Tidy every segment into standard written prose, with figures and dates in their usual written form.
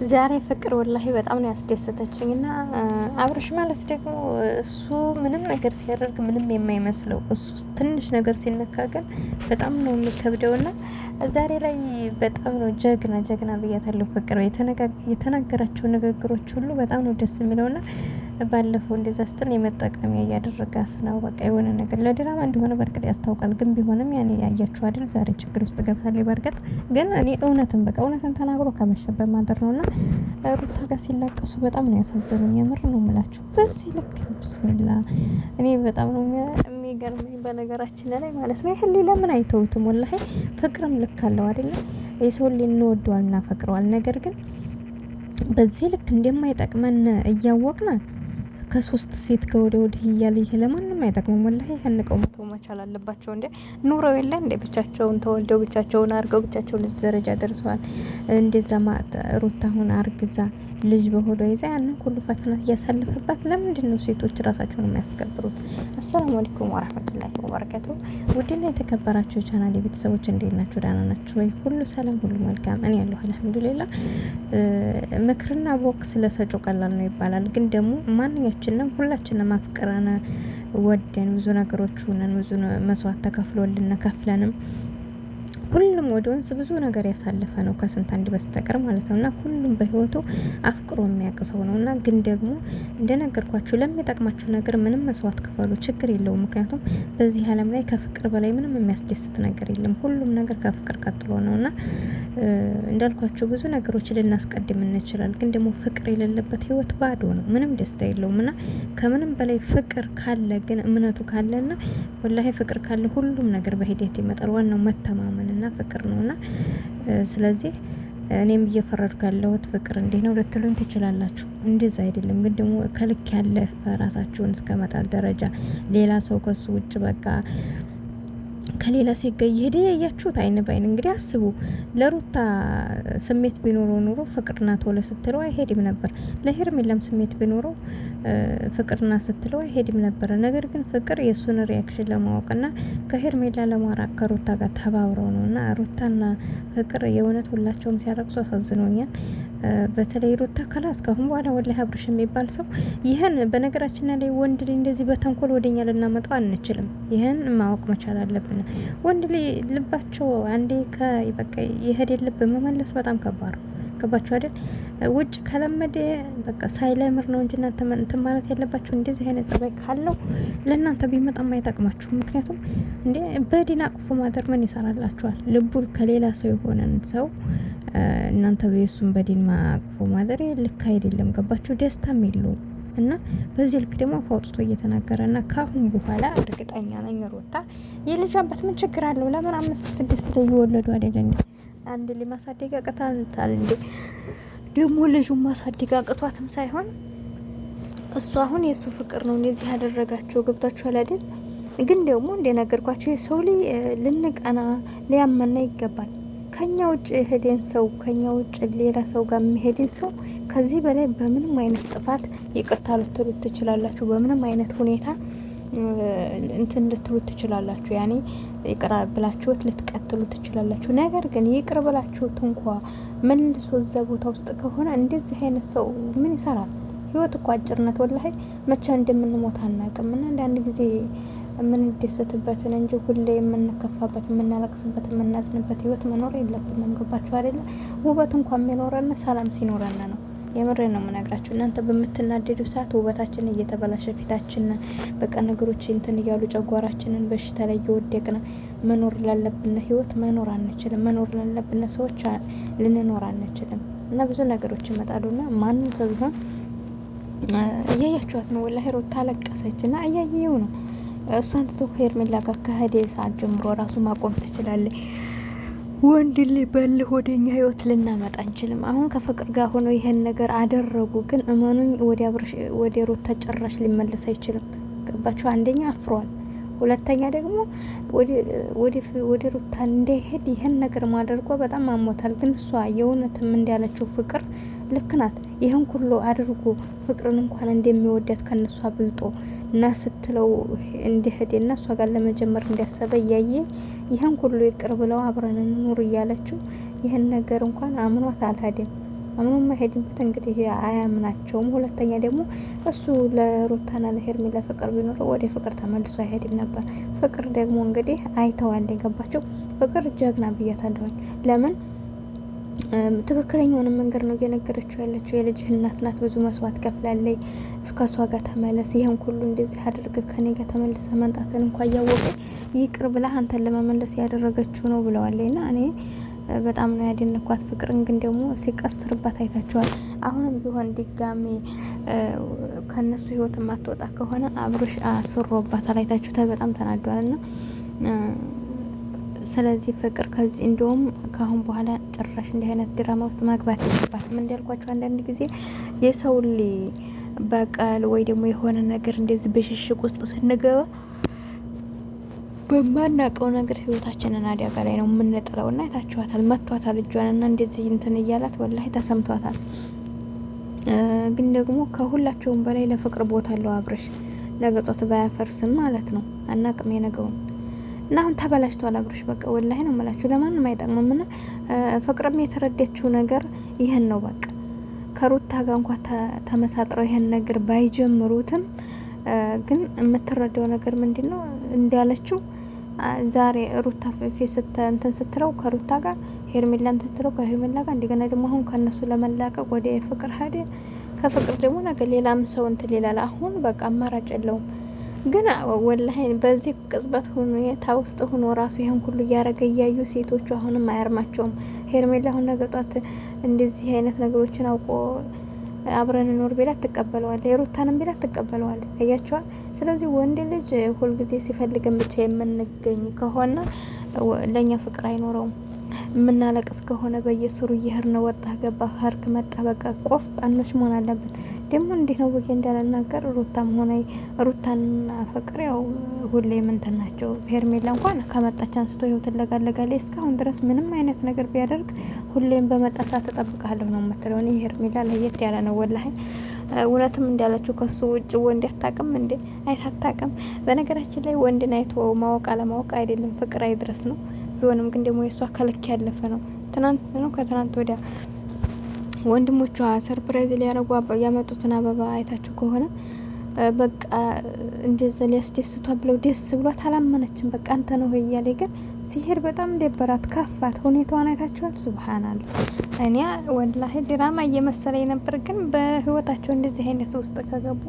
ዛሬ ፍቅር ወላሂ በጣም ነው ያስደሰተችኝ እና አብርሽ ማለት ደግሞ እሱ ምንም ነገር ሲያደርግ ምንም የማይመስለው እሱ ትንሽ ነገር ሲነካ ግን በጣም ነው የሚከብደው እና ዛሬ ላይ በጣም ነው ጀግና ብያታለሁ። ፍቅር የተናገራቸው ንግግሮች ሁሉ በጣም ነው ደስ የሚለውና ባለፈው እንደዛ ስትል የመጠቀሚያ እያደረጋት ነው። በቃ የሆነ ነገር ለድራማ እንደሆነ በርግጥ ያስታውቃል። ግን ቢሆንም ያኔ ያያችሁ አይደል ዛሬ ችግር ውስጥ ገብታለች። በርግጥ ግን እኔ እውነትን ተናግሮ ከመሸበት ማደር ነውና ሩታ ጋር ሲላቀሱ በጣም ነው ያሳዘኑኝ። የምር ነው የምላችሁ። በዚህ ልክ ብስሚላ እኔ በጣም ነው የሚገርመኝ በነገራችን ላይ ማለት ነው። ይሄን ለምን አይተውትም? ወላሂ ፍቅርም ልክ አለው አይደለ? የሰውን እንወደዋል እናፈቅረዋል። ነገር ግን በዚህ ልክ እንደማይጠቅመን እያወቅን ከሶስት ሴት ጋር ወዲህ እያለ ይሄ ለማንም አይጠቅምም። ወላሂ ያንቀው መተው መቻል አለባቸው። እንዴ ኑረው የለ እንዴ ብቻቸውን ተወልደው ብቻቸውን አርገው ብቻቸውን ለዚህ ደረጃ ደርሰዋል። እንደዛ ሩታ አሁን አርግዛ ልጅ በሆዷ ይዛ ያንን ሁሉ ፈተና እያሳለፈባት ለምንድን ነው ሴቶች ራሳቸውን የሚያስከብሩት? አሰላሙ አለይኩም ወራህመቱላሂ ወበረካቱ። ውድና የተከበራችሁ የቻናሌ ቤተሰቦች እንዴት ናችሁ? ደህና ናችሁ ወይ? ሁሉ ሰላም፣ ሁሉ መልካም። እኔ ያለሁ አልሐምዱሊላህ። ምክርና ቦክስ ለሰጪው ቀላል ነው ይባላል። ግን ደግሞ ማንኛችንም ሁላችንም አፍቅረን ወደን ብዙ ነገሮች ሆነን ብዙ መስዋዕት ተከፍሎልን ከፍለንም ሁሉም ወደ ወንስ ብዙ ነገር ያሳለፈ ነው ከስንት አንድ በስተቀር ማለት ነውና ሁሉም በህይወቱ አፍቅሮ የሚያቅሰው ነውና ግን ደግሞ እንደነገርኳችሁ ለሚጠቅማችሁ ነገር ምንም መስዋዕት ክፈሉ፣ ችግር የለውም። ምክንያቱም በዚህ ዓለም ላይ ከፍቅር በላይ ምንም የሚያስደስት ነገር የለም። ሁሉም ነገር ከፍቅር ቀጥሎ ነውና እንዳልኳችሁ ብዙ ነገሮች ልናስቀድም እንችላል። ግን ደግሞ ፍቅር የሌለበት ህይወት ባዶ ነው፣ ምንም ደስታ የለውምና ከምንም በላይ ፍቅር ካለ ግን እምነቱ ካለና ወላሂ ፍቅር ካለ ሁሉም ነገር በሂደት ይመጣል። ዋናው መተማመን እና ፍቅር ነውና ስለዚህ እኔም እየፈረድኩ ያለሁት ፍቅር እንዴት ነው ልትሉኝ ትችላላችሁ። እንደዛ አይደለም ግን ደግሞ ከልክ ያለፈ ራሳችሁን እስከመጣል ደረጃ ሌላ ሰው ከሱ ውጭ በቃ ከሌላ ሲገይ ይሄድ ያያችሁት አይን ባይን እንግዲህ አስቡ። ለሩታ ስሜት ቢኖረው ኑሮ ፍቅርና ቶሎ ስትለው አይሄድም ነበር። ለሄርሜላም ስሜት ቢኖረው ፍቅርና ስትለው አይሄድም ነበር። ነገር ግን ፍቅር የሱን ሪያክሽን ለማወቅና ከሄርሜላ ለማራቅ ከሩታ ጋር ተባብረው ነውና ሩታና ፍቅር የእውነት ሁላቸውም ሲያለቅሱ አሳዝኖኛል። በተለይ ሩታ ከላስ ካሁን በኋላ ወላሂ አብርሽ የሚባል ሰው ይሄን በነገራችን ላይ ወንድ ልጅ እንደዚህ በተንኮል ወደኛ ልናመጣው አንችልም። ይሄን ማወቅ መቻል አለብን። ወንድ ልጅ ልባቸው አንዴ በቃ የሄደ ልብ መመለስ በጣም ከባድ ነው። ገባችሁ አይደል? ውጭ ከለመደ በቃ ሳይለምር ነው እንጂ እናንተ እንትን ማለት ያለባችሁ። እንደዚህ አይነት ጸባይ ካለው ለእናንተ ቢመጣም አይጠቅማችሁ። ምክንያቱም እንዴ በዲን አቅፎ ማደር ምን ይሰራላችኋል? ልቡ ከሌላ ሰው የሆነን ሰው እናንተ በየሱም በዲን አቅፎ ማደር ልክ አይደለም። ገባችሁ? ደስታም የለውም። እና በዚህ ልክ ደግሞ አውጥቶ እየተናገረና ካሁን በኋላ እርግጠኛ ነኝ ሩታ የልጅ አባት ምን ችግር አለው? ለምን 5-6 ላይ ይወለዱ አይደል እንዴ? አንድ ላይ ማሳደግ አቅታል እንዴ? ደግሞ ልጁን ማሳደግ አቅቷትም ሳይሆን እሱ አሁን የሱ ፍቅር ነው እንደዚህ ያደረጋቸው። ገብታችኋል አይደል? ግን ደግሞ እንደነገርኳቸው የሰው ልጅ ልንቀና ሊያመና ይገባል። ከኛ ውጭ ሄደን ሰው ከኛ ውጭ ሌላ ሰው ጋር የሚሄድን ሰው ከዚህ በላይ በምንም አይነት ጥፋት ይቅርታ ልትሉት ትችላላችሁ። በምንም አይነት ሁኔታ እንትን ልትሉት ትችላላችሁ። ያኔ ይቅር ብላችሁት ልትቀጥሉ ትችላላችሁ። ነገር ግን ይቅር ብላችሁት እንኳ መልሶ እዛ ቦታ ውስጥ ከሆነ እንደዚህ አይነት ሰው ምን ይሰራል? ህይወት እኮ አጭርነት ወላሂ መቼ እንደምንሞት አናውቅም። እና አንዳንድ ጊዜ የምንደሰትበትን እንጂ ሁሌ የምንከፋበት፣ የምናለቅስበት፣ የምናዝንበት ህይወት መኖር የለብንም። ገባችሁ አይደለ? ውበት እንኳን የሚኖረን ሰላም ሲኖረን ነው። የምሬ ነው የምነግራችሁ። እናንተ በምትናደዱ ሰዓት ውበታችን እየተበላሸ ፊታችን በቃ ነገሮች እንትን እያሉ ጨጓራችንን በሽታ ላይ እየወደቅን መኖር ላለብን ህይወት መኖር አንችልም። መኖር ላለብን ሰዎች ልንኖር አንችልም። እና ብዙ ነገሮች ይመጣሉና ማንም ሰው ቢሆን እያያችኋት ነው። ወላሂ ሩታ አለቀሰች እና እያየው ነው። እሷን ትቶ ከሄርሜላ ጋር ከሄደ ሰዓት ጀምሮ ራሱ ማቆም ትችላለች። ወንድ ልጅ በልህ ወደኛ ህይወት ልናመጣ አንችልም። አሁን ከፍቅር ጋር ሆነው ይሄን ነገር አደረጉ። ግን እመኑኝ ወደ ሩታ ጭራሽ ሊመለስ አይችልም። ገባችሁ? አንደኛ አፍሯል፣ ሁለተኛ ደግሞ ወደ ሩታ እንዳይሄድ ይሄን ነገር ማድረጓ በጣም አሞታል። ግን እሷ የእውነትም እንዳለችው ፍቅር ልክ ናት። ይሄን ሁሉ አድርጎ ፍቅርን እንኳን እንደሚወዳት ከነሷ አብልጦ እና ስትለው እንዲሄድ እና እሷ ጋር ለመጀመር እንዲያሰበ እያየ ይሄን ሁሉ ይቅር ብለው አብረን እንኑር እያለችው ይሄን ነገር እንኳን አምኗት አልሄደም። አምኖ የማይሄድበት እንግዲህ አያምናቸውም። ሁለተኛ ደግሞ እሱ ለሩታና ለሄርሜላ ፍቅር ቢኖረው ወደ ፍቅር ተመልሶ አይሄድም ነበር። ፍቅር ደግሞ እንግዲህ አይተዋል። የገባቸው ፍቅር ጀግና ብያታለሁኝ። ለምን ትክክለኛውን መንገድ ነው እየነገረችው ያለችው። የልጅህ እናት ናት፣ ብዙ መስዋዕት ከፍላለች። ከሷ ጋር ተመለስ፣ ይህን ሁሉ እንደዚህ አድርግ፣ ከኔ ጋር ተመልሰ መምጣትን እንኳ እያወቀ ይቅር ብላ አንተን ለመመለስ ያደረገችው ነው ብለዋለች። ና እኔ በጣም ነው ያደነኳት። ፍቅርን ግን ደግሞ ሲቀስርባት አይታችኋል። አሁንም ቢሆን ድጋሜ ከነሱ ህይወት የማትወጣ ከሆነ አብርሽ አስሮባታል። አይታችሁታል። በጣም ተናዷል። ና ስለዚህ ፍቅር ከዚህ እንደውም ከአሁን በኋላ ጭራሽ እንዲህ አይነት ድራማ ውስጥ ማግባት የለባትም። እንዳልኳቸው አንዳንድ ጊዜ የሰው በቀል ወይ ደግሞ የሆነ ነገር እንደዚህ በሽሽቅ ውስጥ ስንገባ በማናውቀው ነገር ህይወታችንን አደጋ ላይ ነው የምንጥለው። ና አይታችኋታል። መቷታል እጇን እና እንደዚህ እንትን እያላት ወላሂ ተሰምቷታል። ግን ደግሞ ከሁላቸውም በላይ ለፍቅር ቦታ አለው አብርሽ። ነገ ጧት ባያፈርስም ማለት ነው። አናቅም የነገውን እና አሁን ተበላሽቷል አብርሽ። በቃ ወላሂ ነው የምላችሁ፣ ለማንም አይጠቅምም። ና ፍቅርም የተረዳችው ነገር ይህን ነው። በቃ ከሩታ ጋር እንኳ ተመሳጥረው ይህን ነገር ባይጀምሩትም ግን የምትረዳው ነገር ምንድን ነው እንዳለችው ዛሬ ሩታ ፊት እንትን ስትለው ከሩታ ጋር ሄርሜላ እንትን ስትለው ከሄርሜላ ጋር እንደገና ደግሞ አሁን ከነሱ ለመላቀቅ ወደ ፍቅር ሄደ። ከፍቅር ደግሞ ነገር ሌላም ሰው እንትን ይላል። አሁን በቃ አማራጭ የለውም። ግን ወላሂ በዚህ ቅጽበት ሁኔታ ውስጥ ሆኖ ራሱ ይሄን ሁሉ እያረገ እያዩ ሴቶቹ አሁንም አያርማቸውም። ሄርሜላ አሁን ነገ ጧት እንደዚህ አይነት ነገሮችን አውቆ አብረን ኖር ቢላት ትቀበለዋለች፣ የሩታንም ቢላት ትቀበለዋለች። አያቸዋል። ስለዚህ ወንድ ልጅ ሁልጊዜ ሲፈልገን ብቻ የምንገኝ ከሆነ ለእኛ ፍቅር አይኖረውም። የምናለቅስ ከሆነ በየስሩ እየሄድን ወጣ ገባ ሀርክ መጣ በቃ ቆፍጣኖች መሆን አለብን። ደግሞ እንዲህ ነው ብዬ እንዳልናገር ሩታም ሆነ ሩታና ፍቅር ያው ሁሌ ምንትን ናቸው። ሄርሜላ እንኳን ከመጣች አንስቶ ይኸው ትለጋለጋለች። እስካሁን ድረስ ምንም አይነት ነገር ቢያደርግ ሁሌም በመጣሳ ተጠብቃለሁ ነው የምትለው። እኔ ሄርሜላ ለየት ያለ ነው ወላሂ። እውነትም እንዳለችው ከሱ ውጭ ወንድ አታውቅም እንዴ? አይታጣቅም። በነገራችን ላይ ወንድን አይቶ ማወቅ አለማወቅ አይደለም፣ ፍቅር አይድረስ ነው። ቢሆንም ግን ደግሞ የእሷ ከልክ ያለፈ ነው። ትናንት ነው ከትናንት ወዲያ ወንድሞቿ ሰርፕራይዝ ሊያረጉ ያመጡትን አበባ አይታችሁ ከሆነ በቃ እንደዛ ሊያስደስቷ ብለው ደስ ብሏት አላመነችም። በቃ አንተ ነው እያለ ግን ሲሄድ በጣም ደበራት፣ ከፋት። ሁኔታዋን አይታችኋል። ሱብሃንአላህ። እኔ ወላሂ ድራማ እየመሰለኝ ነበር፣ ግን በህይወታቸው እንደዚህ አይነት ውስጥ ከገቡ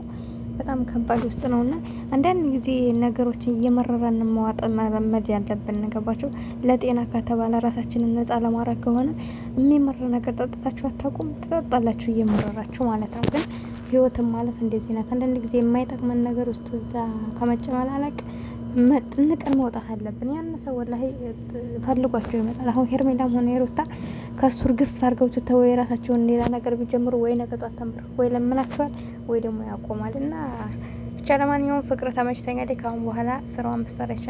በጣም ከባድ ውስጥ ነውና አንዳንድ ጊዜ ነገሮችን እየመረረን መዋጥ መለመድ ያለብን ነገባቸው። ለጤና ከተባለ ራሳችንን ነጻ ለማድረግ ከሆነ የሚመረ ነገር ጠጥታችሁ አታውቁም? ትጠጣላችሁ እየመረራችሁ ማለት ነው። ግን ህይወትም ማለት እንደዚህ ናት። አንዳንድ ጊዜ የማይጠቅመን ነገር ውስጥ እዛ ከመጨመላለቅ ንቀን መውጣት አለብን። ያን ሰው ወላሂ ፈልጓቸው ይመጣል። አሁን ሄርሜላም ሆነ የሩታ ከሱር ግፍ አድርገው ትተው የራሳቸውን ሌላ ነገር ቢጀምሩ ወይ ነገ ጧት ተንብር ወይ ለምናቸዋል ወይ ደግሞ ያቆማል። እና ብቻ ለማንኛውም ፍቅር ተመችተኛል። ካሁን በኋላ ስራዋን ብትሰራ ይቻላል።